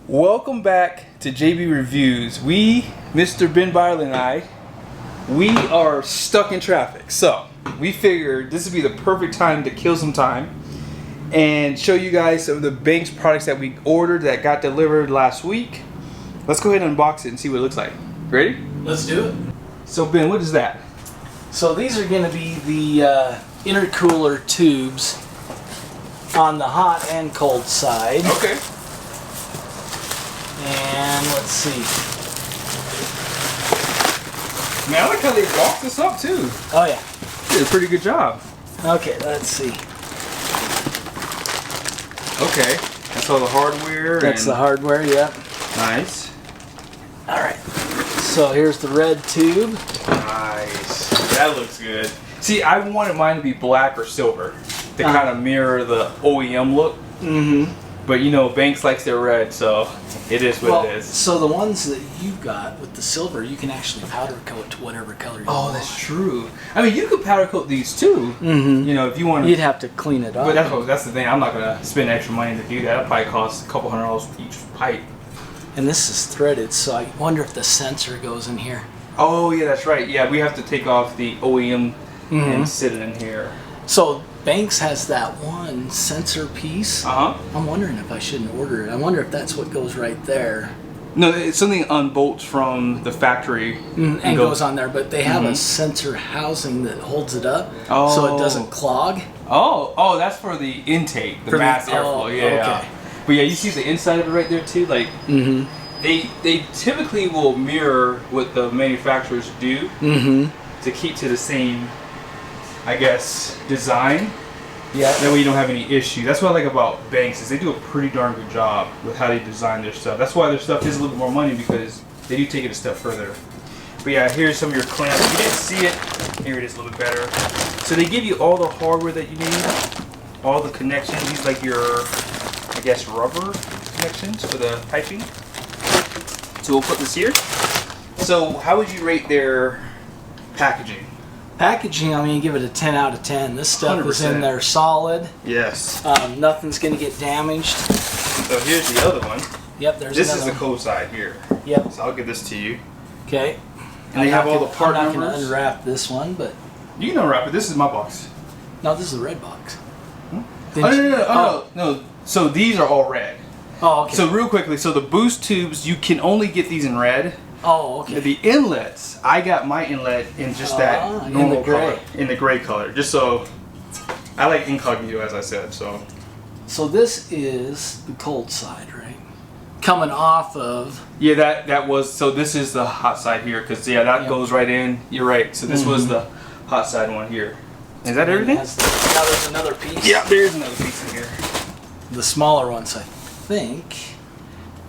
Welcome back to JB Reviews. Mr. Ben Byerly and I, we are stuck in traffic. So we figured this would be the perfect time to kill some time and show you guys some of the Banks products that we ordered that got delivered last week. Let's go ahead and unbox it and see what it looks like. Ready? Let's do it. So Ben, what is that? So these are going to be the intercooler tubes on the hot and cold side. Okay. And let's see. Man, I like how they boxed this up too. Oh yeah. Did a pretty good job. Okay, let's see. Okay. That's all the hardware. That's the hardware, yep. Nice. Alright. So here's the red tube. Nice. That looks good. See, I wanted mine to be black or silver to kind of mirror the OEM look. Mm-hmm. But you know, Banks likes their red, so it is what it is. So the ones that you got with the silver, you can actually powder coat to whatever color you want. Oh, that's true. I mean, you could powder coat these too. Mm-hmm. You know, if you want to. You'd have to clean it up. But that's the thing. I'm not gonna spend extra money to do that. It'll probably cost a couple $100 each pipe. And this is threaded, so I wonder if the sensor goes in here. Oh yeah, that's right. Yeah, we have to take off the OEM and sit it in here. So Banks has that one sensor piece. I'm wondering if I shouldn't order it. I wonder if that's what goes right there. No, it's something unbolts from the factory and goes on there, but they have a sensor housing that holds it up so it doesn't clog. Oh, that's for the intake, the mass airflow. Yeah. Okay. But yeah, you see the inside of it right there too. Like, they typically will mirror what the manufacturers do to keep to the same, I guess, design. Yeah. That way you don't have any issue. That's what I like about Banks is they do a pretty darn good job with how they design their stuff. That's why their stuff is a little bit more money because they do take it a step further. But yeah, here's some of your clamps. If you didn't see it, here it is a little bit better. So they give you all the hardware that you need, all the connections. These like your, I guess, rubber connections for the piping. So we'll put this here. So how would you rate their packaging? Packaging, I'm going to give it a 10 out of 10. This stuff 100%. Is in there solid. Yes. Nothing's going to get damaged. So here's the other one. Yep, there's this another is the cold side here. Yep. So I'll give this to you. Okay. And they have all the part numbers. I'm not going to unwrap this one, but... You can unwrap it. This is my box. No, this is the red box. No. So these are all red. Oh, okay. So real quickly, so the boost tubes, you can only get these in red. Oh, okay. The inlets, I got my inlet in just that normal color, in the gray color. Just so, I like incognito as I said, so. So this is the cold side, right? Coming off of. Yeah, that was, so this is the hot side here, because yeah, that goes right in. You're right, so this was the hot side one here. Is that everything? Now there's another piece. Yeah, there's another piece in here. The smaller ones, I think.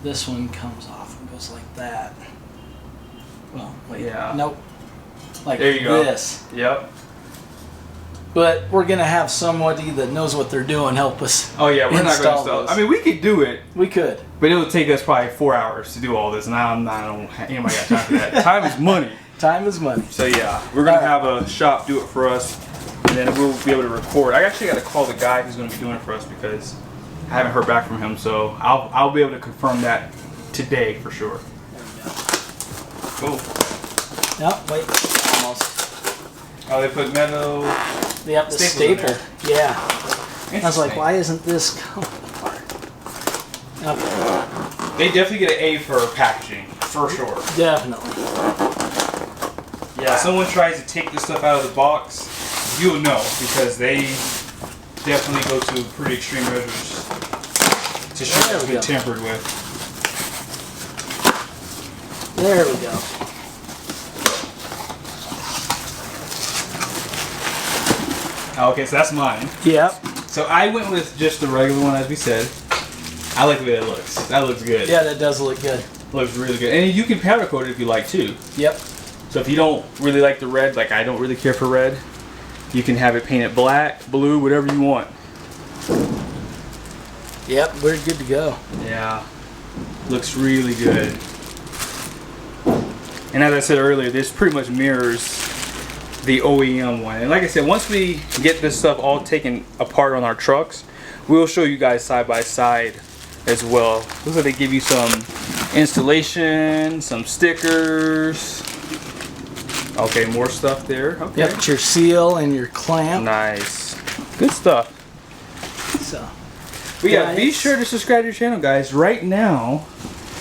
This one comes off and goes like that. Well, wait. Yeah. Nope. Like there you go. This. Yep. But we're gonna have somebody that knows what they're doing help us. Oh yeah, we're not gonna install. I mean, we could do it. We could. But it would take us probably 4 hours to do all this, and I don't anybody got time for that. Time is money. Time is money. So yeah, we're gonna have a shop do it for us, and then we'll be able to record. I actually got to call the guy who's gonna be doing it for us because I haven't heard back from him. So I'll be able to confirm that today for sure. Cool. No, wait, almost. Oh, they put metal. Yep, the staple. Yeah. I was like, why isn't this coming apart? Okay. They definitely get an A for packaging, for sure. Definitely. Yeah. If someone tries to take this stuff out of the box, you'll know because they definitely go to pretty extreme measures to show it's been tampered with. There we go. Okay, so that's mine. Yep. So I went with just the regular one, as we said. I like the way it looks. That looks good. Yeah, that does look good. Looks really good. And you can powder coat it if you like too. Yep. So if you don't really like the red, like I don't really care for red, you can have it painted black, blue, whatever you want. Yep, we're good to go. Yeah. Looks really good. And as I said earlier, this pretty much mirrors the OEM one. And like I said, once we get this stuff all taken apart on our trucks, we'll show you guys side by side as well. Looks like they give you some installation, some stickers. Okay, more stuff there. Okay. Yep, your seal and your clamp. Nice. Good stuff. So, but yeah, be sure to subscribe to your channel, guys. Right now,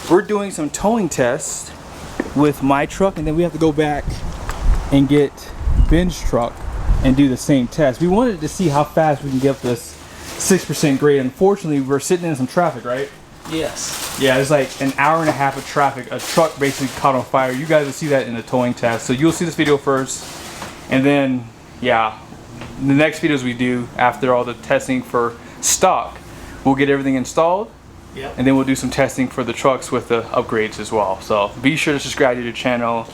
we're doing some towing tests with my truck, and then we have to go back and get Ben's truck and do the same test. We wanted to see how fast we can get up this 6% grade. Unfortunately, we're sitting in some traffic, right? Yes. Yeah, it's like an hour and a half of traffic. A truck basically caught on fire. You guys will see that in the towing test. So you'll see this video first, and then, yeah, the next videos we do after all the testing for stock, we'll get everything installed. Yep. And then we'll do some testing for the trucks with the upgrades as well. So be sure to subscribe to the channel.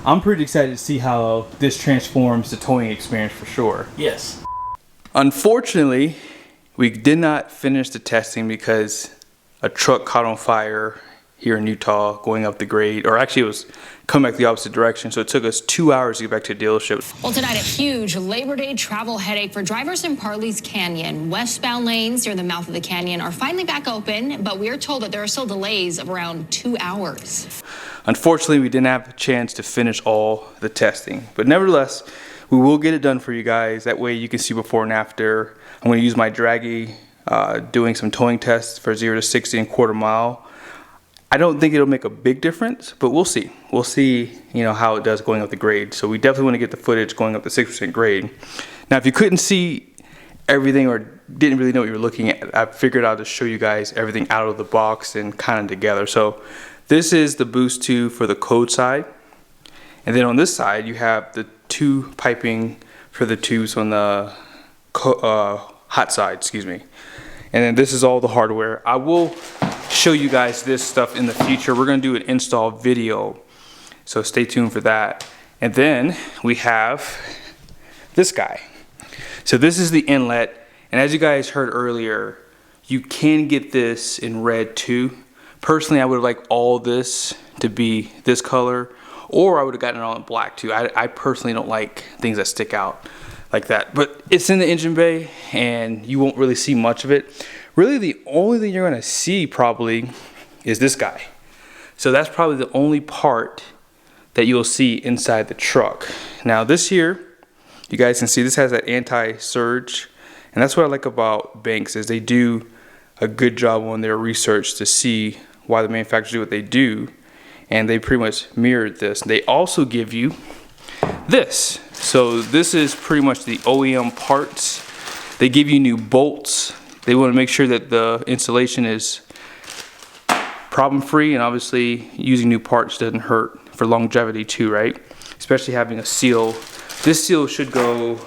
I'm pretty excited to see how this transforms the towing experience for sure. Yes. Unfortunately, we did not finish the testing because a truck caught on fire here in Utah going up the grade, or actually it was coming back the opposite direction, so it took us 2 hours to get back to the dealership. Well, tonight a huge Labor Day travel headache for drivers in Parley's Canyon. Westbound lanes near the mouth of the canyon are finally back open, but we are told that there are still delays of around 2 hours. Unfortunately, we didn't have a chance to finish all the testing, but nevertheless, we will get it done for you guys. That way you can see before and after. I'm going to use my Draggy doing some towing tests for 0 to 60 and quarter mile. I don't think it'll make a big difference, but we'll see. We'll see, you know, how it does going up the grade. So we definitely want to get the footage going up the 6% grade. Now, if you couldn't see everything or didn't really know what you were looking at, I figured I'll just show you guys everything out of the box and kind of together. So this is the boost tube for the code side. And then on this side, you have the two piping for the tubes on the hot side, excuse me. And then this is all the hardware. I will show you guys this stuff in the future. We're gonna do an install video, so stay tuned for that. And then we have this guy. So this is the inlet, and as you guys heard earlier, you can get this in red too. Personally, I would like all this to be this color, or I would have gotten it all in black too. I personally don't like things that stick out like that, but it's in the engine bay and you won't really see much of it. Really, the only thing you're gonna see probably is this guy. So that's probably the only part that you'll see inside the truck. Now this here, you guys can see this has that anti-surge, and that's what I like about Banks is they do a good job on their research to see why the manufacturers do what they do, and they pretty much mirrored this. They also give you this. So this is pretty much the OEM parts. They give you new bolts. They want to make sure that the installation is problem free, and obviously using new parts doesn't hurt for longevity too, right? Especially having a seal. This seal should go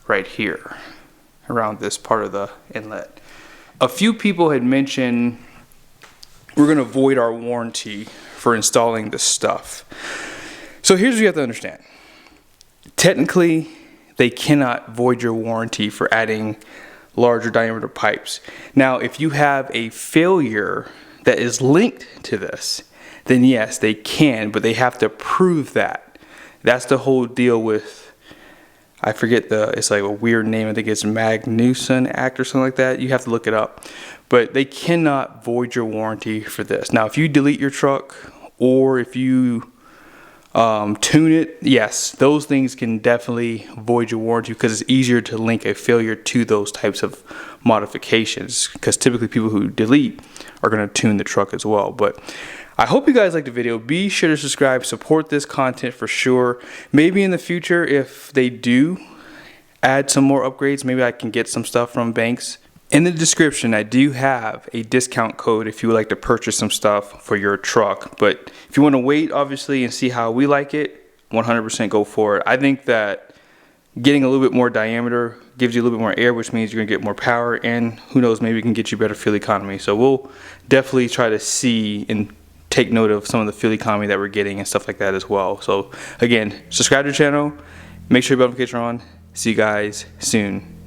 right here around this part of the inlet. A few people had mentioned we're going to void our warranty for installing this stuff. So here's what you have to understand. Technically, they cannot void your warranty for adding larger diameter pipes. Now, if you have a failure that is linked to this, then yes, they can, but they have to prove that. That's the whole deal with, I forget it's like a weird name, I think it's Magnuson Act or something like that. You have to look it up. But they cannot void your warranty for this. Now, if you delete your truck or if you tune it, yes, those things can definitely void your warranty because it's easier to link a failure to those types of modifications, because typically people who delete are going to tune the truck as well. But I hope you guys liked the video. Be sure to subscribe, support this content for sure. Maybe in the future, if they do add some more upgrades, maybe I can get some stuff from Banks. In the description, I do have a discount code if you would like to purchase some stuff for your truck. But if you want to wait, obviously, and see how we like it, 100% go for it. I think that getting a little bit more diameter gives you a little bit more air, which means you're going to get more power, and who knows, maybe it can get you better fuel economy. So we'll definitely try to see and take note of some of the fuel economy that we're getting and stuff like that as well. So again, subscribe to the channel, make sure your bell notifications are on. See you guys soon.